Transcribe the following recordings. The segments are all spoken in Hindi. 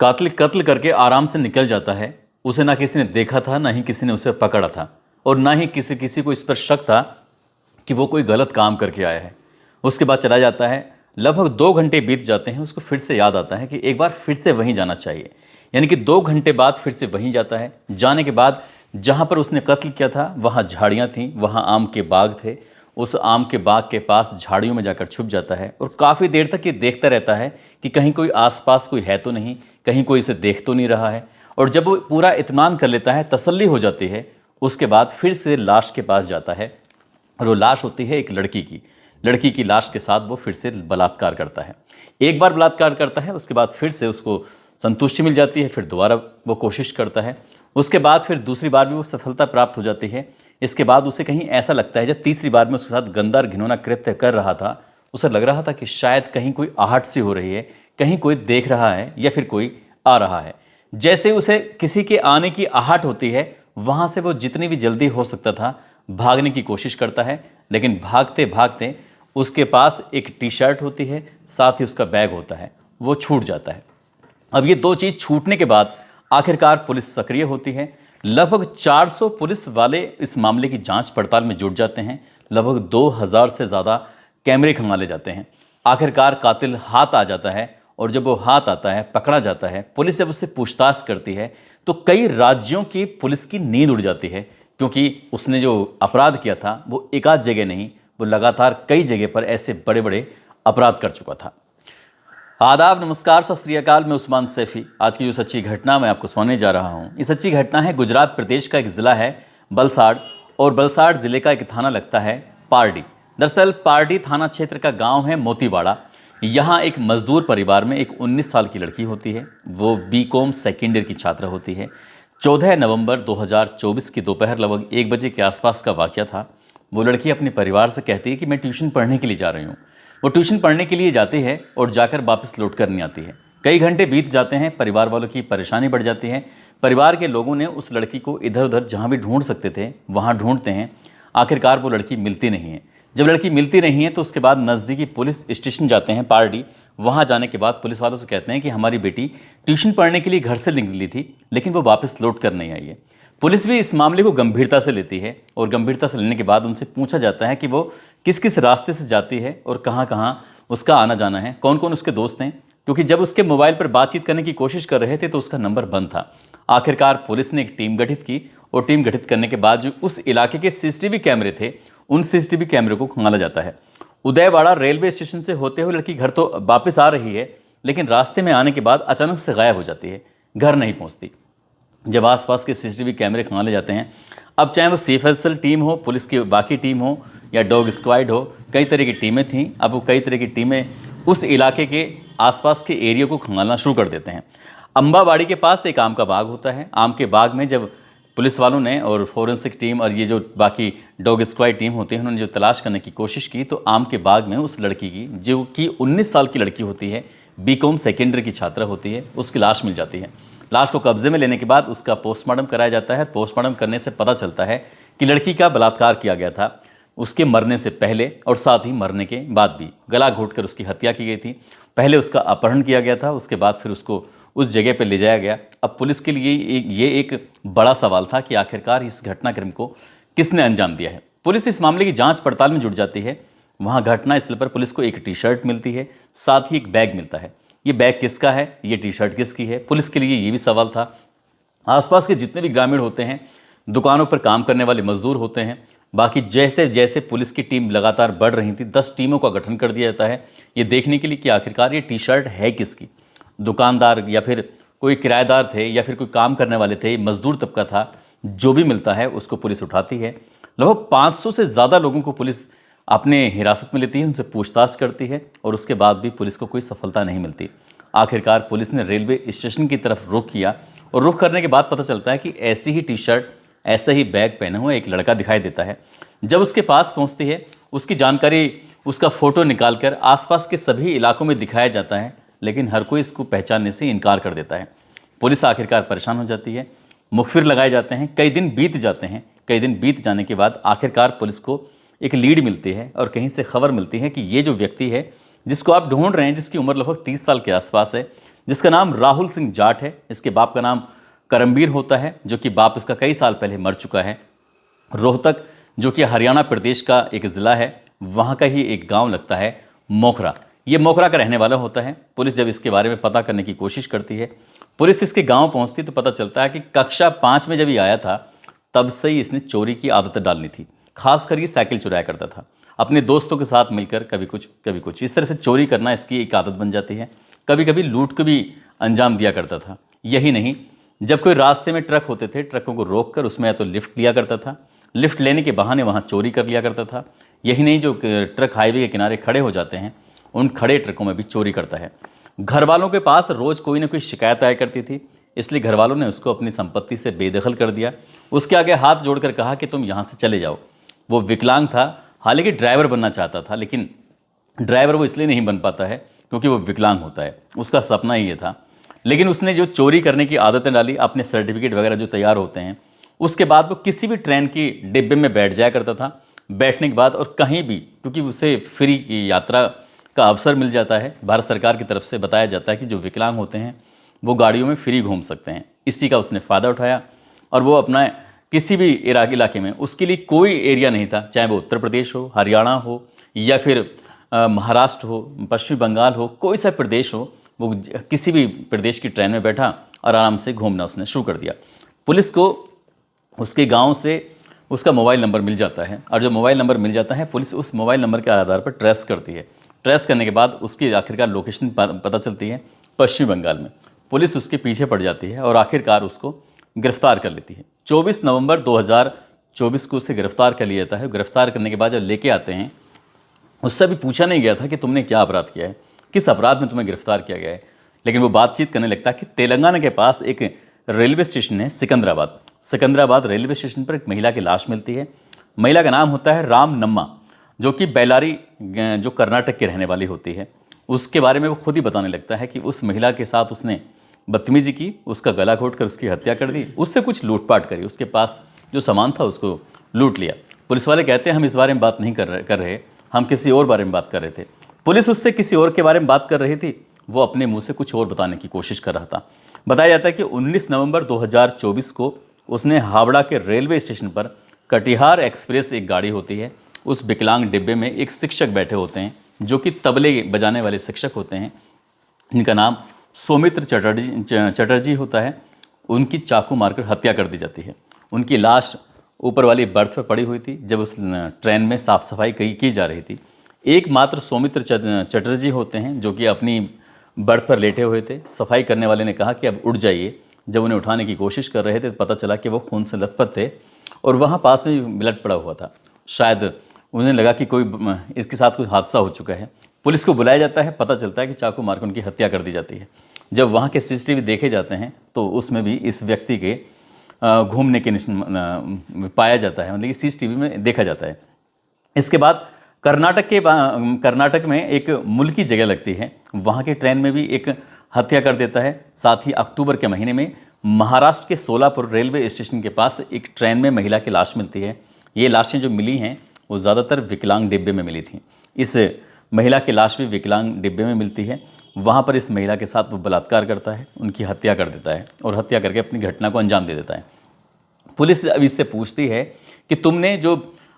कातिल कत्ल करके आराम से निकल जाता है। उसे ना किसी ने देखा था, ना ही किसी ने उसे पकड़ा था, और ना ही किसी किसी को इस पर शक था कि वो कोई गलत काम करके आया है। उसके बाद चला जाता है। लगभग 2 घंटे बीत जाते हैं। उसको फिर से याद आता है कि एक बार फिर से वहीं जाना चाहिए। यानी कि 2 घंटे बाद फिर से वहीं जाता है। जाने के बाद जहाँ पर उसने कत्ल किया था वहाँ झाड़ियाँ थीं, वहाँ आम के बाग थे। उस आम के बाग के पास झाड़ियों में जाकर छुप जाता है और काफ़ी देर तक ये देखता रहता है कि कहीं कोई आसपास कोई है तो नहीं, कहीं कोई इसे देख तो नहीं रहा है। और जब वो पूरा इत्मीनान कर लेता है, तसल्ली हो जाती है, उसके बाद फिर से लाश के पास जाता है। और वो लाश होती है एक लड़की की लाश के साथ वो फिर से बलात्कार करता है। एक बार बलात्कार करता है, उसके बाद फिर से उसको संतुष्टि मिल जाती है, फिर दोबारा वो कोशिश करता है। उसके बाद फिर दूसरी बार भी वो सफलता प्राप्त हो जाती है। इसके बाद उसे कहीं ऐसा लगता है, जब तीसरी बार में उसके साथ गंदा और घिनौना कृत्य कर रहा था, उसे लग रहा था कि शायद कहीं कोई आहट सी हो रही है, कहीं कोई देख रहा है या फिर कोई आ रहा है। जैसे उसे किसी के आने की आहट होती है, वहाँ से वो जितनी भी जल्दी हो सकता था भागने की कोशिश करता है। लेकिन भागते भागते उसके पास एक टी शर्ट होती है, साथ ही उसका बैग होता है, वो छूट जाता है। अब ये दो चीज़ छूटने के बाद आखिरकार पुलिस सक्रिय होती है। लगभग 400 पुलिस वाले इस मामले की जांच पड़ताल में जुट जाते हैं। लगभग 2000 से ज़्यादा कैमरे खंगाले जाते हैं। आखिरकार कातिल हाथ आ जाता है, और जब वो हाथ आता है, पकड़ा जाता है, पुलिस जब उससे पूछताछ करती है तो कई राज्यों की पुलिस की नींद उड़ जाती है, क्योंकि उसने जो अपराध किया था वो एक आध जगह नहीं, वो लगातार कई जगह पर ऐसे बड़े बड़े अपराध कर चुका था। आदाब, नमस्कार, सत श्री अकाल। मैं उस्मान सैफी। आज की जो सच्ची घटना मैं आपको सुनाने जा रहा हूँ, ये सच्ची घटना है गुजरात प्रदेश का एक ज़िला है बलसाड़, और बलसाड़ ज़िले का एक थाना लगता है पारडी। दरअसल पारडी थाना क्षेत्र का गांव है मोतीवाड़ा। यहाँ एक मजदूर परिवार में एक 19 साल की लड़की होती है। वो बीकॉम सेकेंड ईयर की छात्रा होती है। 14 नवंबर 2024 की दोपहर लगभग 1 बजे के आसपास का वाक़या था। वो लड़की अपने परिवार से कहती है कि मैं ट्यूशन पढ़ने के लिए जा रही हूँ। वो ट्यूशन पढ़ने के लिए जाती है और जाकर वापस लौट कर नहीं आती है। कई घंटे बीत जाते हैं, परिवार वालों की परेशानी बढ़ जाती है। परिवार के लोगों ने उस लड़की को इधर उधर जहाँ भी ढूंढ सकते थे वहाँ ढूंढते हैं। आखिरकार वो लड़की मिलती नहीं है। जब लड़की मिलती नहीं है तो उसके बाद नज़दीकी पुलिस स्टेशन जाते हैं पारडी। वहाँ जाने के बाद पुलिस वालों से कहते हैं कि हमारी बेटी ट्यूशन पढ़ने के लिए घर से निकली थी, लेकिन वो वापस लौट कर नहीं आई है। पुलिस भी इस मामले को गंभीरता से लेती है, और गंभीरता से लेने के बाद उनसे पूछा जाता है कि वो किस किस रास्ते से जाती है और कहाँ कहाँ उसका आना जाना है, कौन कौन उसके दोस्त हैं, क्योंकि जब उसके मोबाइल पर बातचीत करने की कोशिश कर रहे थे तो उसका नंबर बंद था। आखिरकार पुलिस ने एक टीम गठित की, और टीम गठित करने के बाद जो उस इलाके के सीसीटीवी कैमरे थे, उन सीसीटीवी कैमरे को खंगाला जाता है। उदयवाड़ा रेलवे स्टेशन से होते हुए लड़की घर तो वापस आ रही है, लेकिन रास्ते में आने के बाद अचानक से गायब हो जाती है, घर नहीं पहुँचती। जब आसपास के सीसीटीवी कैमरे खंगाले जाते हैं, अब चाहे वो CFSL टीम हो, पुलिस की बाकी टीम हो, या डॉग स्क्वाड हो, कई तरह की टीमें थीं। अब वो कई तरह की टीमें उस इलाके के आसपास के एरिया को खंगालना शुरू कर देते हैं। अम्बावाड़ी के पास एक आम का बाग होता है। आम के बाग में जब पुलिस वालों ने और फोरेंसिक टीम और ये जो बाकी डॉग स्क्वाड टीम होती है, उन्होंने जो तलाश करने की कोशिश की, तो आम के बाग में उस लड़की की, जो कि 19 साल की लड़की होती है, बीकॉम सेकेंड ईयर की छात्रा होती है, उसकी लाश मिल जाती है। लाश को कब्जे में लेने के बाद उसका पोस्टमार्टम कराया जाता है। पोस्टमार्टम करने से पता चलता है कि लड़की का बलात्कार किया गया था, उसके मरने से पहले और साथ ही मरने के बाद भी। गला घोंटकर उसकी हत्या की गई थी। पहले उसका अपहरण किया गया था, उसके बाद फिर उसको उस जगह पर ले जाया गया। अब पुलिस के लिए ये एक बड़ा सवाल था कि आखिरकार इस घटनाक्रम को किसने अंजाम दिया है। पुलिस इस मामले की जांच पड़ताल में जुट जाती है। वहाँ घटनास्थल पर पुलिस को एक टी शर्ट मिलती है, साथ ही एक बैग मिलता है। ये बैग किसका है, ये टी शर्ट किसकी है, पुलिस के लिए ये भी सवाल था। आसपास के जितने भी ग्रामीण होते हैं, दुकानों पर काम करने वाले मजदूर होते हैं, बाकी जैसे जैसे पुलिस की टीम लगातार बढ़ रही थी, 10 टीमों का गठन कर दिया जाता है ये देखने के लिए कि आखिरकार ये टी शर्ट है किसकी। दुकानदार या फिर कोई किराएदार थे या फिर कोई काम करने वाले थे, मजदूर तबका था, जो भी मिलता है उसको पुलिस उठाती है। लगभग 500 से ज़्यादा लोगों को पुलिस अपने हिरासत में लेती है, उनसे पूछताछ करती है, और उसके बाद भी पुलिस को कोई सफलता नहीं मिलती। आखिरकार पुलिस ने रेलवे स्टेशन की तरफ रुख किया, और रुख करने के बाद पता चलता है कि ऐसी ही टी शर्ट, ऐसा ही बैग पहने हुए एक लड़का दिखाई देता है। जब उसके पास पहुंचती है, उसकी जानकारी, उसका फ़ोटो निकालकर आसपास के सभी इलाकों में दिखाया जाता है, लेकिन हर कोई इसको पहचानने से इनकार कर देता है। पुलिस आखिरकार परेशान हो जाती है, मुखबिर लगाए जाते हैं। कई दिन बीत जाते हैं। कई दिन बीत जाने के बाद आखिरकार पुलिस को एक लीड मिलती है, और कहीं से खबर मिलती है कि ये जो व्यक्ति है जिसको आप ढूंढ रहे हैं, जिसकी उम्र लगभग 30 साल के आसपास है, जिसका नाम राहुल सिंह जाट है। इसके बाप का नाम करमबीर होता है, जो कि बाप इसका कई साल पहले मर चुका है। रोहतक, जो कि हरियाणा प्रदेश का एक ज़िला है, वहाँ का ही एक गांव लगता है मोखरा। ये मोखरा का रहने वाला होता है। पुलिस जब इसके बारे में पता करने की कोशिश करती है, पुलिस इसके गांव पहुंचती तो पता चलता है कि कक्षा 5 में जब ये आया था तब से ही इसने चोरी की आदत डालनी थी। खासकर ये साइकिल चुराया करता था, अपने दोस्तों के साथ मिलकर कभी कुछ इस तरह से चोरी करना इसकी एक आदत बन जाती है। कभी कभी लूट को भी अंजाम दिया करता था। यही नहीं, जब कोई रास्ते में ट्रक होते थे, ट्रकों को रोककर उसमें या तो लिफ्ट लिया करता था, लिफ्ट लेने के बहाने वहाँ चोरी कर लिया करता था। यही नहीं, जो ट्रक हाईवे के किनारे खड़े हो जाते हैं उन खड़े ट्रकों में भी चोरी करता है। घर वालों के पास रोज़ कोई ना कोई शिकायत आया करती थी, इसलिए घर वालों ने उसको अपनी संपत्ति से बेदखल कर दिया। उसके आगे हाथ जोड़कर कहा कि तुम यहाँ से चले जाओ। वो विकलांग था, हालांकि ड्राइवर बनना चाहता था, लेकिन ड्राइवर वो इसलिए नहीं बन पाता है क्योंकि वो विकलांग होता है। उसका सपना ही ये था। लेकिन उसने जो चोरी करने की आदतें डाली, अपने सर्टिफिकेट वगैरह जो तैयार होते हैं, उसके बाद वो किसी भी ट्रेन की डिब्बे में बैठ जाया करता था। बैठने के बाद और कहीं भी, क्योंकि उसे फ्री की यात्रा का अवसर मिल जाता है, भारत सरकार की तरफ से बताया जाता है कि जो विकलांग होते हैं वो गाड़ियों में फ्री घूम सकते हैं। इसी का उसने फ़ायदा उठाया और वो अपना किसी भी इलाके में, उसके लिए कोई एरिया नहीं था, चाहे वो उत्तर प्रदेश हो, हरियाणा हो या फिर महाराष्ट्र हो, पश्चिम बंगाल हो, कोई सा प्रदेश हो, वो किसी भी प्रदेश की ट्रेन में बैठा और आराम से घूमना उसने शुरू कर दिया। पुलिस को उसके गांव से उसका मोबाइल नंबर मिल जाता है और जो मोबाइल नंबर मिल जाता है, पुलिस उस मोबाइल नंबर के आधार पर ट्रेस करती है। ट्रेस करने के बाद उसकी आखिरकार लोकेशन पता चलती है पश्चिम बंगाल में। पुलिस उसके पीछे पड़ जाती है और आखिरकार उसको गिरफ्तार कर लेती है। 24 नवंबर 2024 को उसे गिरफ्तार कर लिया जाता है। गिरफ्तार करने के बाद जब लेके आते हैं, उससे भी पूछा नहीं गया था कि तुमने क्या अपराध किया है, किस अपराध में तुम्हें गिरफ्तार किया गया है, लेकिन वो बातचीत करने लगता है कि तेलंगाना के पास एक रेलवे स्टेशन है सिकंदराबाद रेलवे स्टेशन पर एक महिला की लाश मिलती है। महिला का नाम होता है राम नम्मा, जो कि बेलारी, जो कर्नाटक की रहने वाली होती है। उसके बारे में वो खुद ही बताने लगता है कि उस महिला के साथ उसने बदतमीजी की, उसका गला घोट कर उसकी हत्या कर दी, उससे कुछ लूटपाट करी, उसके पास जो सामान था उसको लूट लिया। पुलिस वाले कहते हैं हम इस बारे में बात नहीं कर रहे, हम किसी और बारे में बात कर रहे थे। पुलिस उससे किसी और के बारे में बात कर रही थी, वो अपने मुंह से कुछ और बताने की कोशिश कर रहा था। बताया जाता है कि 19 नवंबर 2024 को उसने हावड़ा के रेलवे स्टेशन पर कटिहार एक्सप्रेस एक गाड़ी होती है, उस विकलांग डिब्बे में एक शिक्षक बैठे होते हैं, जो कि तबले बजाने वाले शिक्षक होते हैं, इनका नाम सौमित्र चटर्जी होता है। उनकी चाकू मारकर हत्या कर दी जाती है। उनकी लाश ऊपर वाली बर्थ पर पड़ी हुई थी जब उस ट्रेन में साफ़ सफाई की जा रही थी। एकमात्र सौमित्र चटर्जी होते हैं जो कि अपनी बर्थ पर लेटे हुए थे। सफाई करने वाले ने कहा कि अब उठ जाइए। जब उन्हें उठाने की कोशिश कर रहे थे तो पता चला कि वो खून से लथपथ थे और वहाँ पास में ब्लड पड़ा हुआ था। शायद उन्हें लगा कि कोई इसके साथ कोई हादसा हो चुका है। पुलिस को बुलाया जाता है, पता चलता है कि चाकू मारकर उनकी हत्या कर दी जाती है। जब वहाँ के सीसीटीवी देखे जाते हैं तो उसमें भी इस व्यक्ति के घूमने के निशान पाया जाता है, मतलब कि सीसीटीवी में देखा जाता है। इसके बाद कर्नाटक में एक मुल्की जगह लगती है, वहाँ के ट्रेन में भी एक हत्या कर देता है। साथ ही अक्टूबर के महीने में महाराष्ट्र के सोलापुर रेलवे स्टेशन के पास एक ट्रेन में महिला की लाश मिलती है। ये लाशें जो मिली हैं वो ज़्यादातर विकलांग डिब्बे में मिली थी। इस महिला की लाश भी विकलांग डिब्बे में मिलती है। वहाँ पर इस महिला के साथ वो बलात्कार करता है, उनकी हत्या कर देता है और हत्या करके अपनी घटना को अंजाम दे देता है। पुलिस अब इससे पूछती है कि तुमने जो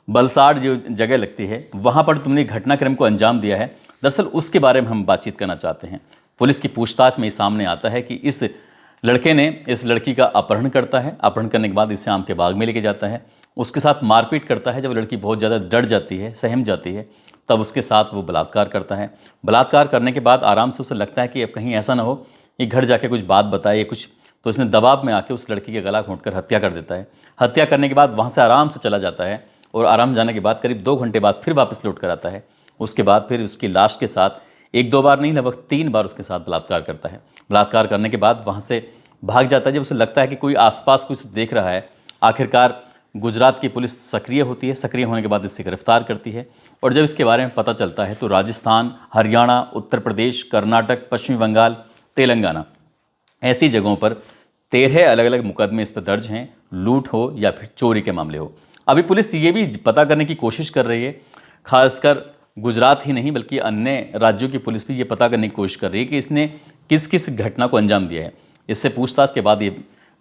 बलसाड़ जो जगह लगती है वहाँ पर तुमने घटनाक्रम को अंजाम दिया है, दरअसल उसके बारे में हम बातचीत करना चाहते हैं। पुलिस की पूछताछ में सामने आता है कि इस लड़के ने इस लड़की का अपहरण करता है। अपहरण करने के बाद इसे आम के बाग में लेके जाता है, उसके साथ मारपीट करता है। जब लड़की बहुत ज़्यादा डर जाती है, सहम जाती है, तब उसके साथ वो बलात्कार करता है। बलात्कार करने के बाद आराम से उसे लगता है कि अब कहीं ऐसा ना हो कि घर जाके कुछ बात बताए कुछ, तो इसने दबाव में आके उस लड़की के गला घोंटकर हत्या कर देता है। हत्या करने के बाद वहाँ से आराम से चला जाता है और आराम जाने के बाद करीब 2 घंटे बाद फिर वापस लौट कर आता है। उसके बाद फिर उसकी लाश के साथ 1-2 बार नहीं, लगभग 3 बार उसके साथ बलात्कार करता है। बलात्कार करने के बाद वहाँ से भाग जाता है। जब उसे लगता है कि कोई आसपास कुछ देख रहा है, आखिरकार गुजरात की पुलिस सक्रिय होती है। सक्रिय होने के बाद इसे गिरफ्तार करती है और जब इसके बारे में पता चलता है तो राजस्थान, हरियाणा, उत्तर प्रदेश, कर्नाटक, पश्चिम बंगाल, तेलंगाना ऐसी जगहों पर 13 अलग अलग मुकदमे इस पर दर्ज हैं, लूट हो या फिर चोरी के मामले हो। अभी पुलिस ये भी पता करने की कोशिश कर रही है, खासकर गुजरात ही नहीं बल्कि अन्य राज्यों की पुलिस भी ये पता करने की कोशिश कर रही है कि इसने किस किस घटना को अंजाम दिया है। इससे पूछताछ के बाद ये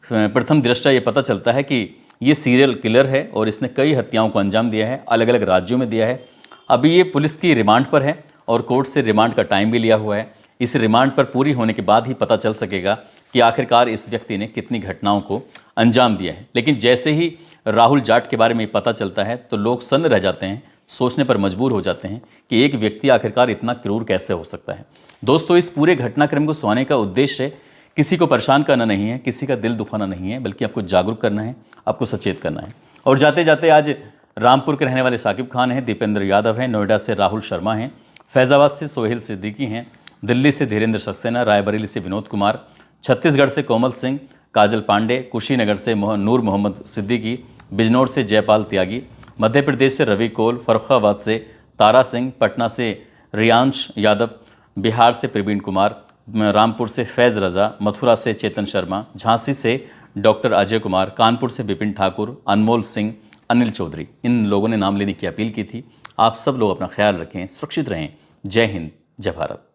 प्रथम दृष्टया ये पता चलता है कि ये सीरियल किलर है और इसने कई हत्याओं को अंजाम दिया है, अलग अलग राज्यों में दिया है। अभी ये पुलिस की रिमांड पर है और कोर्ट से रिमांड का टाइम भी लिया हुआ है। इस रिमांड पर पूरी होने के बाद ही पता चल सकेगा कि आखिरकार इस व्यक्ति ने कितनी घटनाओं को अंजाम दिया है। लेकिन जैसे ही राहुल जाट के बारे में पता चलता है तो लोग सन्न रह जाते हैं, सोचने पर मजबूर हो जाते हैं कि एक व्यक्ति आखिरकार इतना क्रूर कैसे हो सकता है। दोस्तों, इस पूरे घटनाक्रम को सुनाने का उद्देश्य किसी को परेशान करना नहीं है, किसी का दिल दुखाना नहीं है, बल्कि आपको जागरूक करना है, आपको सचेत करना है। और जाते जाते आज रामपुर के रहने वाले साकिब खान हैं, दीपेंद्र यादव हैं, नोएडा से राहुल शर्मा हैं, फैज़ाबाद से सोहेल सिद्दीकी हैं, दिल्ली से धीरेन्द्र सक्सेना, रायबरेली से विनोद कुमार, छत्तीसगढ़ से कोमल सिंह, काजल पांडे, कुशीनगर से नूर मोहम्मद सिद्दीकी, बिजनौर से जयपाल त्यागी, मध्य प्रदेश से रवि कोल, फर्रुखाबाद से तारा सिंह, पटना से रियांश यादव, बिहार से प्रवीण कुमार, रामपुर से फैज़ रज़ा, मथुरा से चेतन शर्मा, झांसी से डॉक्टर अजय कुमार, कानपुर से विपिन ठाकुर, अनमोल सिंह, अनिल चौधरी, इन लोगों ने नाम लेने की अपील की थी। आप सब लोग अपना ख्याल रखें, सुरक्षित रहें। जय हिंद, जय भारत।